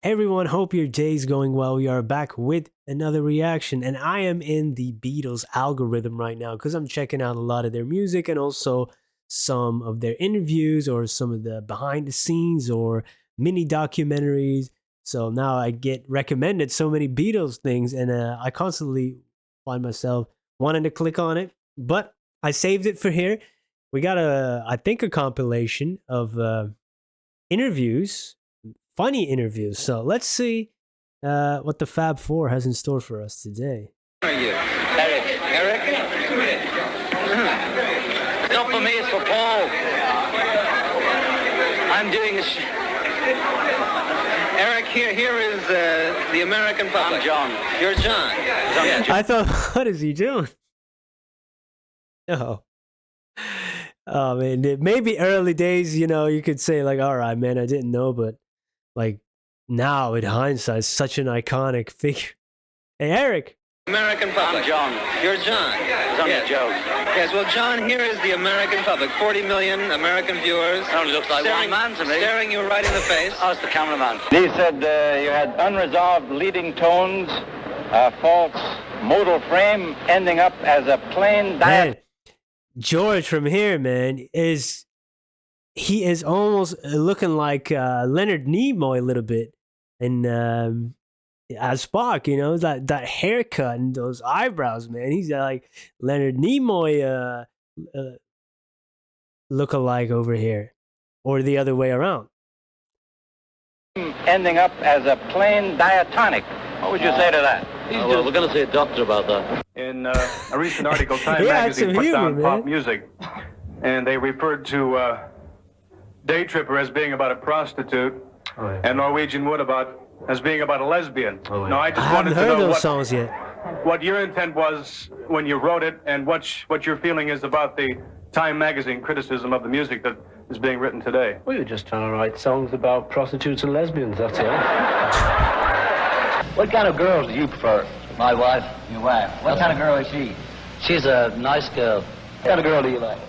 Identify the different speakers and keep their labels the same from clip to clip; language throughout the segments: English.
Speaker 1: Hey everyone, hope your day's going well. We are back with another reaction, and I am in the Beatles algorithm right now because I'm checking out a lot of their music and also some of their interviews or some of the behind the scenes or mini documentaries. So now I get recommended so many Beatles things, and I constantly find myself wanting to click on it, but I saved it for here. We got I think, a compilation of interviews, funny interviews. So let's see what the Fab Four has in store for us today.
Speaker 2: Who are you? Eric. Eric? It's not for me, it's for Paul. I'm doing Eric, here is the American public. I'm John. You're John.
Speaker 1: Yeah. I thought, what is he doing? Oh. Oh man, maybe early days, you could say like, all right, man, I didn't know, but like now in hindsight, such an iconic figure. Hey, Eric.
Speaker 2: American public. I'm John. You're John. It's only a joke. Yes, well, John, here is the American public. 40 million American viewers. It only looks like one man to me. Staring you right in the face. Oh, it's the cameraman.
Speaker 3: He said you had unresolved leading tones, a false modal frame, ending up as a plain diaphragm.
Speaker 1: George from here, man, he is almost looking like Leonard Nimoy a little bit, and as Spock, that haircut and those eyebrows, man. He's got like Leonard Nimoy look-alike over here, or the other way around.
Speaker 3: Ending up as a plain diatonic. What would you say to that?
Speaker 2: Well, we're going to see a doctor about that.
Speaker 4: In a recent article, Time
Speaker 1: Yeah,
Speaker 4: magazine put
Speaker 1: humor,
Speaker 4: down
Speaker 1: man.
Speaker 4: pop music, and they referred to Day Tripper as being about a prostitute, and Norwegian Wood as being about a lesbian. Now, I just
Speaker 1: I haven't
Speaker 4: wanted to
Speaker 1: heard
Speaker 4: know
Speaker 1: those songs yet.
Speaker 4: what your intent was when you wrote it, and what your feeling is about the Time magazine criticism of the music that is being written today.
Speaker 5: We were just trying to write songs about prostitutes and lesbians, that's all.
Speaker 3: What kind of girls do you prefer?
Speaker 2: My wife.
Speaker 3: Your wife. What kind of girl is she?
Speaker 2: She's a nice girl.
Speaker 3: What kind of girl do you like?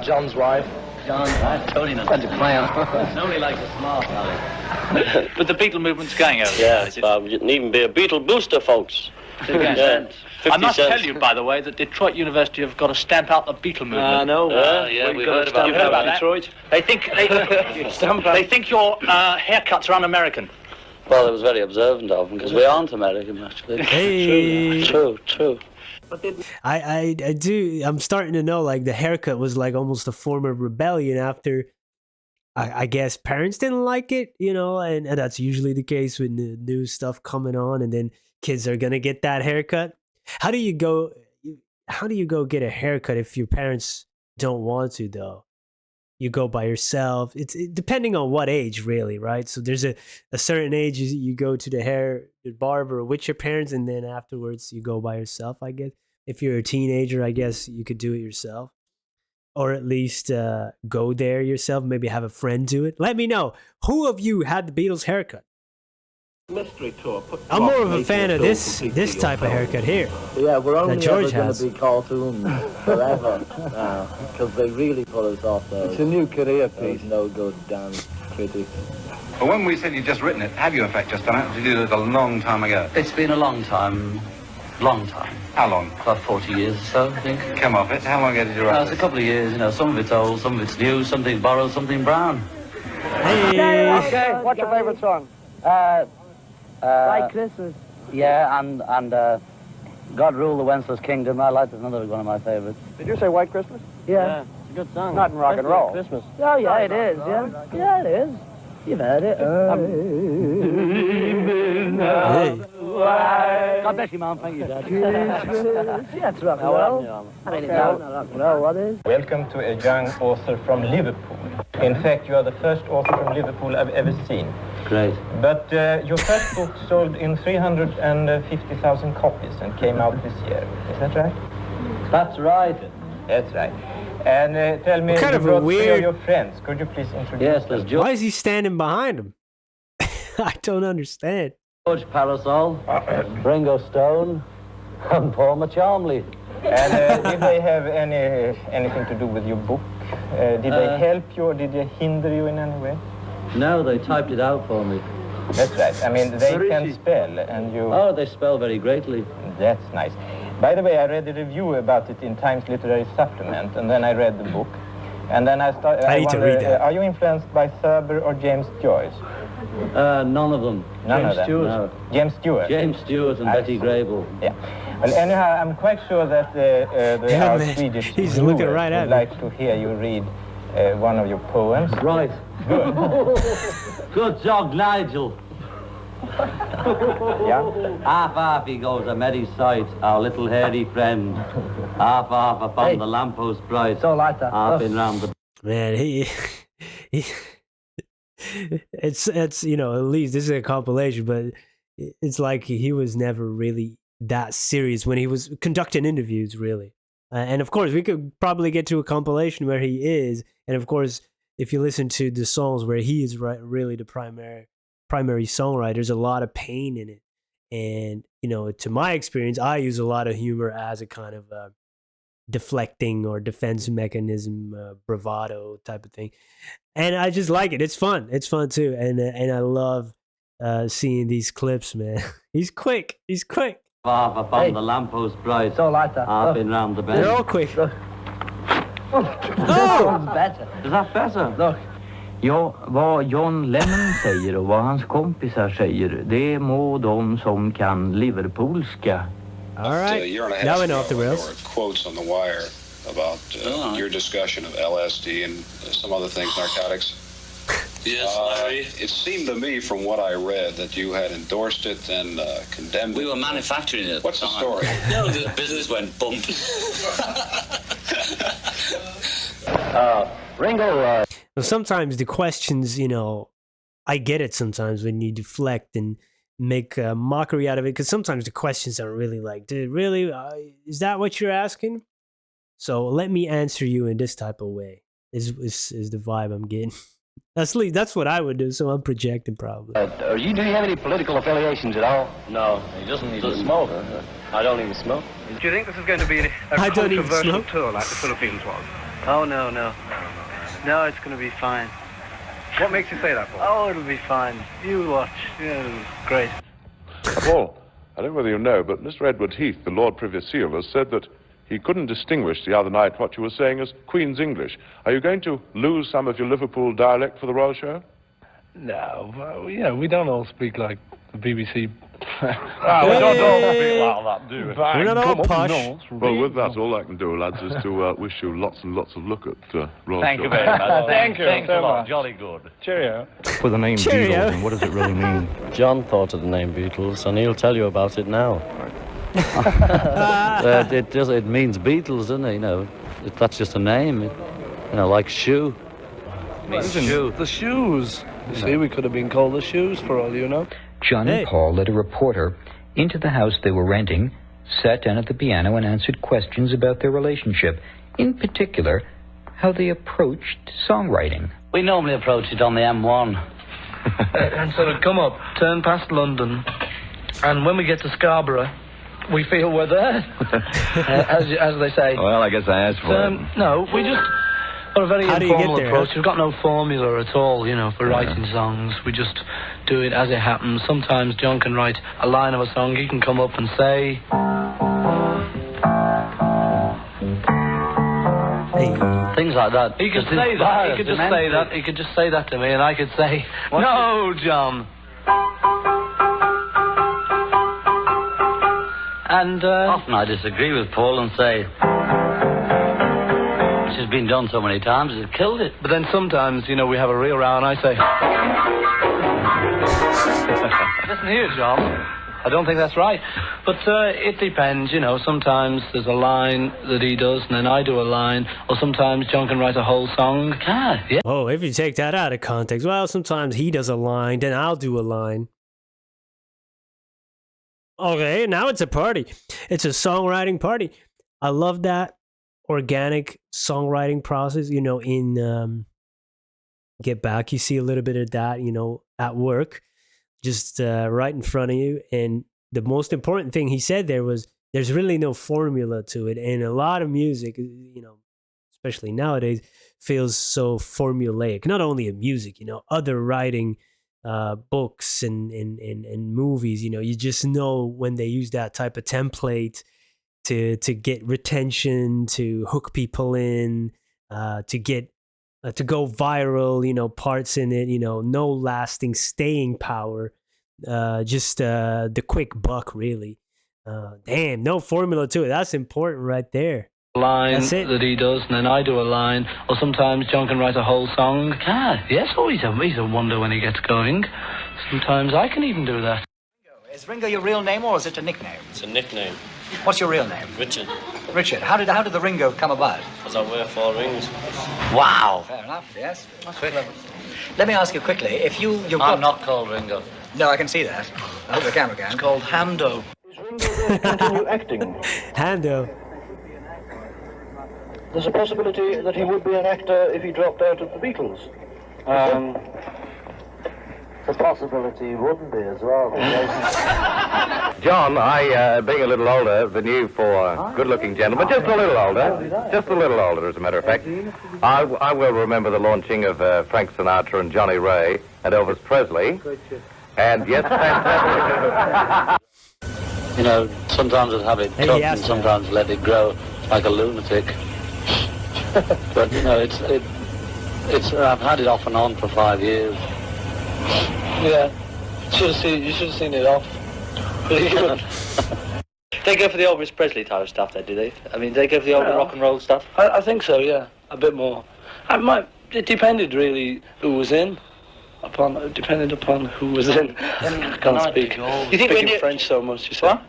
Speaker 5: John's wife.
Speaker 2: John's wife. Tony knows.
Speaker 3: That's a clown.
Speaker 2: Nobody likes a smart guy.
Speaker 6: But the Beatle movement's going over.
Speaker 7: Yeah, Bob, you can even be a Beatle booster, folks.
Speaker 6: Yeah.
Speaker 7: 50
Speaker 6: I must
Speaker 7: cents.
Speaker 6: tell you, by the way, that Detroit University have got to stamp out the Beatle movement.
Speaker 5: No.
Speaker 7: Yeah,
Speaker 5: We've
Speaker 7: we
Speaker 5: got
Speaker 7: heard
Speaker 5: to
Speaker 7: about
Speaker 6: You heard about that?
Speaker 5: Detroit.
Speaker 6: They think your haircuts are un-American.
Speaker 7: Well, it was very observant of them, because we aren't American, actually.
Speaker 1: Hey.
Speaker 7: True.
Speaker 1: I do. I'm starting to know like the haircut was like almost a form of rebellion after. I guess parents didn't like it, and that's usually the case with new stuff coming on, and then kids are gonna get that haircut. How do you go get a haircut if your parents don't want to, though? You go by yourself. It's depending on what age, really, right? So there's a certain age you go to the barber with your parents, and then afterwards you go by yourself, I guess. If you're a teenager, I guess you could do it yourself. Or at least go there yourself, maybe have a friend do it. Let me know. Who of you had the Beatles haircut?
Speaker 5: Mystery tour.
Speaker 1: I'm more of a fan of this type of haircut here.
Speaker 8: Yeah, we're only
Speaker 1: George
Speaker 8: ever going
Speaker 1: has.
Speaker 8: to be cartoons forever because they really put us off those.
Speaker 5: It's a new career piece.
Speaker 8: No good dance critics.
Speaker 9: Well, when we said you'd just written it, have you in fact just done it? Did you do it a long time ago?
Speaker 2: It's been a long time. Long time.
Speaker 9: How long?
Speaker 2: About 40 years or so, I think.
Speaker 9: Come off it. How long ago did you write
Speaker 2: It's a
Speaker 9: it?
Speaker 2: couple of years, some of it's old, some of it's new, something borrowed, something brown.
Speaker 1: Hey.
Speaker 3: Okay, what's your favorite song?
Speaker 8: Like Christmas.
Speaker 3: Yeah, and God Rule the Wencel's Kingdom. That's another one of my favorites. Did you say White Christmas?
Speaker 8: Yeah.
Speaker 3: It's a good song. Not in rock and roll. Christmas.
Speaker 8: Oh, yeah, it is, yeah. Yeah, it is. You've heard it.
Speaker 1: Hey.
Speaker 3: God bless you, Mum. Thank you, Dad.
Speaker 8: Yeah, it's rock and roll. I mean, it's not rock and roll, what is?
Speaker 10: Welcome to a young author from Liverpool. In fact, you are the first author from Liverpool I've ever seen.
Speaker 2: Great.
Speaker 10: But your first book sold in 350,000 copies and came out this year. Is that right?
Speaker 3: That's right.
Speaker 10: That's right. And tell me,
Speaker 1: What kind
Speaker 10: you
Speaker 1: of a
Speaker 10: brought three
Speaker 1: weird-
Speaker 10: of your friends. Could you please introduce
Speaker 3: Yes,
Speaker 10: them?
Speaker 3: there's George
Speaker 1: Why is he standing behind him? I don't understand.
Speaker 3: Parasol, Ringo Stone, and Paul Macharmley.
Speaker 10: And did they have anything to do with your book? Did they help you or did they hinder you in any way?
Speaker 3: No, they typed it out for me.
Speaker 10: That's right. I mean, they can spell, and you...
Speaker 7: Oh, they spell very greatly.
Speaker 10: That's nice. By the way, I read a review about it in Times Literary Supplement, and then I read the book. And then I started...
Speaker 1: I need to read that.
Speaker 10: Are you influenced by Thurber or James Joyce?
Speaker 7: None of them.
Speaker 10: None of them?
Speaker 7: Stewart. No.
Speaker 10: James Stewart?
Speaker 7: James Stewart and Betty Grable.
Speaker 10: Yeah. Well, anyhow, I'm quite sure that our Swedish
Speaker 1: he's looking right at
Speaker 10: would
Speaker 1: me.
Speaker 10: like to hear you read one of your poems.
Speaker 7: Right.
Speaker 10: Good.
Speaker 7: Good job, Nigel.
Speaker 10: Yeah?
Speaker 7: Half he goes a merry sight, our little hairy friend. Half upon the lamppost bright.
Speaker 8: So like that.
Speaker 7: Half in round the...
Speaker 1: Man, he it's you know, at least this is a compilation, but it's like he was never really that serious when he was conducting interviews, really. And of course, we could probably get to a compilation where he is, and of course, if you listen to the songs where he is really the primary songwriter, there's a lot of pain in it. And you know, to my experience, I use a lot of humor as a kind of deflecting or defense mechanism, bravado type of thing, and I just like it. It's fun too, and I love seeing these clips, man. He's quick.
Speaker 7: Half upon the lamppost bright.
Speaker 8: So like that.
Speaker 7: Half in round the bend.
Speaker 1: They're all quick.
Speaker 8: Oh! Better.
Speaker 7: Is that better?
Speaker 8: Look.
Speaker 11: Ja, vad John Lennon säger och vad hans kompisar säger, det må de som kan Liverpoolska.
Speaker 1: All right. Now we're off the rails.
Speaker 12: There were quotes on the wire about your discussion of LSD and some other things, narcotics.
Speaker 13: Yes, Larry.
Speaker 12: It seemed to me from what I read that you had endorsed it and condemned it.
Speaker 13: We were manufacturing it.
Speaker 12: What's the story?
Speaker 13: No, the business went bump.
Speaker 8: Ringo,
Speaker 1: Well, sometimes the questions, you know, I get it sometimes when you deflect and make a mockery out of it, because sometimes the questions are really like, dude, really? Is that what you're asking? So let me answer you in this type of way, is the vibe I'm getting. That's what I would do, so I'm projecting probably.
Speaker 8: do you have any political affiliations at all?
Speaker 5: No, he doesn't even smoke. I don't even smoke.
Speaker 4: Do you think this is going to be a controversial tour like the Philippines was?
Speaker 2: Oh, no. No, it's going to be fine.
Speaker 4: What makes you say that, Paul?
Speaker 2: Oh, it'll be fine. You watch. Yeah, it'll be great.
Speaker 14: Paul, I don't know whether you know, but Mr. Edward Heath, the Lord Privy Seal, has said that he couldn't distinguish the other night what you were saying as Queen's English. Are you going to lose some of your Liverpool dialect for the Royal Show?
Speaker 5: No, well, we don't all speak like the BBC.
Speaker 14: We don't all speak like that, do we?
Speaker 1: We're not all posh.
Speaker 14: Well, with that, all I can do, lads, is to wish you lots and lots of luck at Royal Show.
Speaker 11: Thank you very much.
Speaker 5: Thank you
Speaker 11: Thanks
Speaker 5: so
Speaker 11: a lot.
Speaker 5: much.
Speaker 11: Jolly good.
Speaker 5: Cheerio.
Speaker 11: For the name
Speaker 1: Cheerio.
Speaker 11: Beatles, and what does it really mean?
Speaker 7: John thought of the name Beatles, and he'll tell you about it now. It means Beatles, doesn't it? You know, that's just a name. You know, like shoe.
Speaker 5: Shoe. The shoes. You see, we could have been called the shoes for all you know.
Speaker 15: John and Paul led a reporter into the house they were renting, sat down at the piano and answered questions about their relationship. In particular, how they approached songwriting.
Speaker 7: We normally approach it on the M1.
Speaker 5: And sort of come up, turn past London, and when we get to Scarborough, we feel we're there, as they say.
Speaker 11: Well, I guess I asked for it.
Speaker 5: No, we just got a very
Speaker 1: How do you
Speaker 5: informal
Speaker 1: get there,
Speaker 5: approach.
Speaker 1: huh?
Speaker 5: We've got no formula at all, for writing songs. We just do it as it happens. Sometimes John can write a line of a song. He can come up and say...
Speaker 7: Things like that.
Speaker 5: He could say that. He could just say that. He could just say that to me, and I could say, "No, John." And
Speaker 7: often I disagree with Paul and say, "This has been done so many times, it's killed it."
Speaker 5: But then sometimes, we have a real row, and I say, "Listen here, John. I don't think that's right." But it depends, Sometimes there's a line that he does, and then I do a line. Or sometimes John can write a whole song. Yeah.
Speaker 1: Oh, if you take that out of context, well, sometimes he does a line, then I'll do a line. Okay, now it's a party. It's a songwriting party. I love that organic songwriting process. In Get Back, you see a little bit of that, at work. Just right in front of you. And the most important thing he said there was there's really no formula to it. And a lot of music, especially nowadays, feels so formulaic. Not only in music, other writing books and movies. You just know when they use that type of template to get retention, to hook people in, to get to go viral. Parts in it. No lasting staying power. Just the quick buck, really. Damn, no formula to it. That's important right there.
Speaker 5: Line
Speaker 1: That's it.
Speaker 5: that he does, and then I do a line, or sometimes John can write a whole song. Yes, he's a wonder when he gets going. Sometimes I can even do that.
Speaker 16: Is Ringo your real name, or is it a nickname?
Speaker 17: It's a nickname.
Speaker 16: What's your real name?
Speaker 17: Richard.
Speaker 16: Richard. How did the Ringo come about?
Speaker 17: Because I wear 4 rings.
Speaker 16: Wow. Fair enough, yes. That's very clever. Let me ask you quickly, if
Speaker 17: I'm not called Ringo.
Speaker 16: No, I can see that. I hope the camera can.
Speaker 17: It's called Hando.
Speaker 10: Is Ringo going to continue acting?
Speaker 1: Hando.
Speaker 10: There's a possibility that he would be an actor if he dropped out of the Beatles.
Speaker 8: The possibility wouldn't be as well.
Speaker 3: John, being a little older than you for good-looking gentlemen, just a little older, as a matter of fact, I will remember the launching of Frank Sinatra and Johnny Ray and Elvis Presley, and yes,
Speaker 5: Sometimes I'd have it cut and sometimes let it grow like a lunatic. But it's I've had it off and on for 5 years. Yeah, you should have seen it off.
Speaker 6: They go for the Elvis Presley type of stuff, do they? I mean, they go for the old rock and roll stuff?
Speaker 5: I think so, yeah, a bit more. It depended really who was in. Depended upon who was in. I can't speak.
Speaker 6: You think
Speaker 5: speaking French so much, you say?
Speaker 6: What?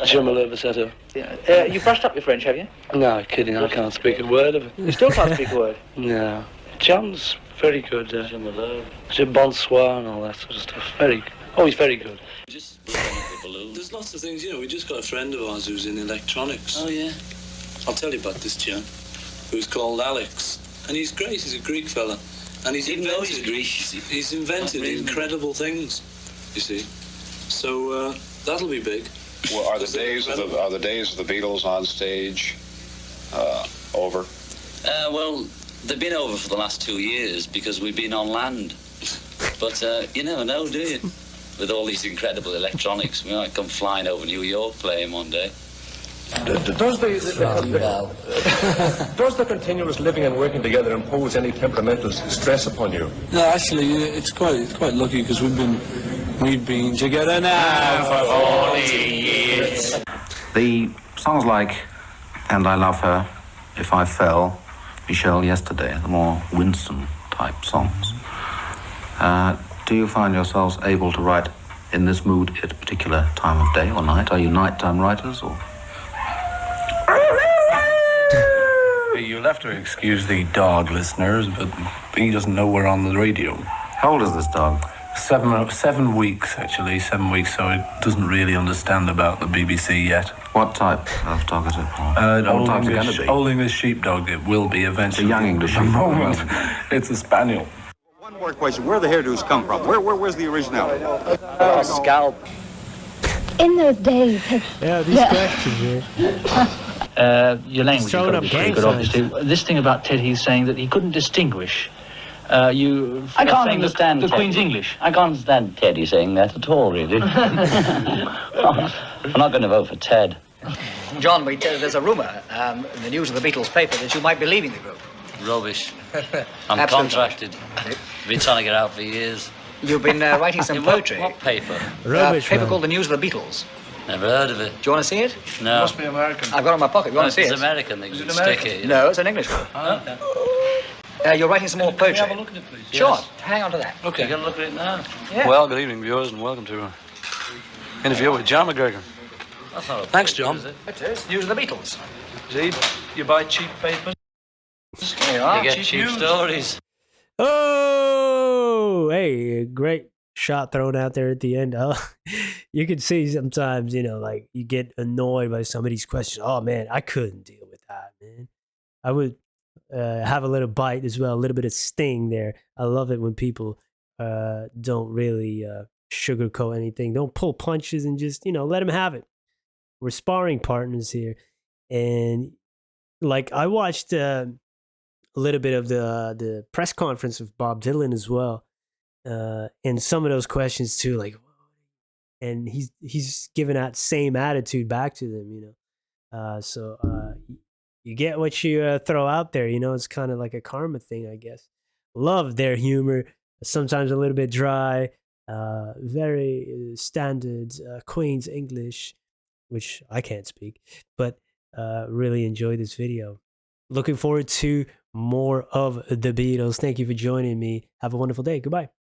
Speaker 5: Je me lève cette heure.
Speaker 6: Yeah. You brushed up your French, have you?
Speaker 5: No, kidding, I can't speak a word of it.
Speaker 6: You still can't speak a word?
Speaker 5: No. John's very good. Je me lève. Je bonsoir and all that sort of stuff. He's very good.
Speaker 13: Just there's lots of things, we just got a friend of ours who's in electronics.
Speaker 17: Oh, yeah?
Speaker 13: I'll tell you about this chap, who's called Alex. And he's great, he's a Greek fella. And he's invented incredible things, you see. So that'll be big.
Speaker 12: Well, are the days of the Beatles on stage over?
Speaker 13: Well, they've been over for the last 2 years because we've been on land. But you never know, do you? With all these incredible electronics, we might come flying over New York playing one day.
Speaker 18: Does the continuous living and working together impose any temperamental stress upon you?
Speaker 5: No, actually, it's quite lucky because we've been together now for 40 years.
Speaker 19: The songs like "And I Love Her," "If I Fell," "Michelle Yesterday," the more Winston type songs. Do you find yourselves able to write in this mood at a particular time of day or night? Are you nighttime writers or?
Speaker 20: You'll have to excuse the dog, listeners, but he doesn't know we're on the radio.
Speaker 19: How old is this dog?
Speaker 20: 7 weeks, actually. 7 weeks, so it doesn't really understand about the BBC yet.
Speaker 19: What type of dog is it?
Speaker 20: Old English sheepdog. It will be eventually.
Speaker 19: A young English
Speaker 20: At the
Speaker 19: sheepdog.
Speaker 20: moment, it's a spaniel.
Speaker 9: One more question. Where the hairdos come from? Where's the originality?
Speaker 6: Scalp.
Speaker 21: In those days.
Speaker 1: These questions,
Speaker 11: Your language is going to be pretty good, obviously. This thing about Ted, he's saying that he couldn't distinguish.
Speaker 7: I can't understand
Speaker 11: the
Speaker 7: Ted.
Speaker 11: Queen's English.
Speaker 7: I can't understand Teddy saying that at all, really. I'm not going to vote for Ted.
Speaker 16: John, there's a rumour in the news of the Beatles paper that you might be leaving the group.
Speaker 13: Rubbish. I'm
Speaker 16: Absolute
Speaker 13: contracted. Been trying to get out for years.
Speaker 16: You've been writing some poetry.
Speaker 13: What paper?
Speaker 16: A paper called The News of the Beatles.
Speaker 13: Never heard of it.
Speaker 16: Do you want to see it?
Speaker 13: No.
Speaker 20: Must be American.
Speaker 16: I've got it in my pocket. You want to see
Speaker 13: It's
Speaker 16: it?
Speaker 13: American. They can stick it.
Speaker 16: No, it's an English one. You're writing some more poetry.
Speaker 13: Can we have a look at it, please?
Speaker 16: Sure.
Speaker 13: Yes.
Speaker 16: Hang on to that.
Speaker 13: Okay. You're going to look at it now?
Speaker 16: Yeah.
Speaker 5: Well, good evening, viewers, and welcome to an interview with John McGregor.
Speaker 13: That's not a
Speaker 5: Thanks,
Speaker 13: poetry,
Speaker 5: John.
Speaker 13: is it?
Speaker 16: It is. News of the Beatles.
Speaker 5: Indeed, you buy cheap papers.
Speaker 16: There you are.
Speaker 13: You get cheap stories.
Speaker 1: Oh, hey, a great shot thrown out there at the end. You can see sometimes, like you get annoyed by some of these questions. Oh man, I couldn't deal with that, man. I would have a little bite as well, a little bit of sting there. I love it when people don't really sugarcoat anything. Don't pull punches and just, let them have it. We're sparring partners here. And like I watched a little bit of the press conference of Bob Dylan as well. and some of those questions too, like, and he's giving that same attitude back to them, so you get what you throw out there. It's kind of like a karma thing, I guess. Love their humor, sometimes a little bit dry, very standard Queen's English, which I can't speak, but really enjoy this video. Looking forward to more of the Beatles. Thank you for joining me. Have a wonderful day. Goodbye.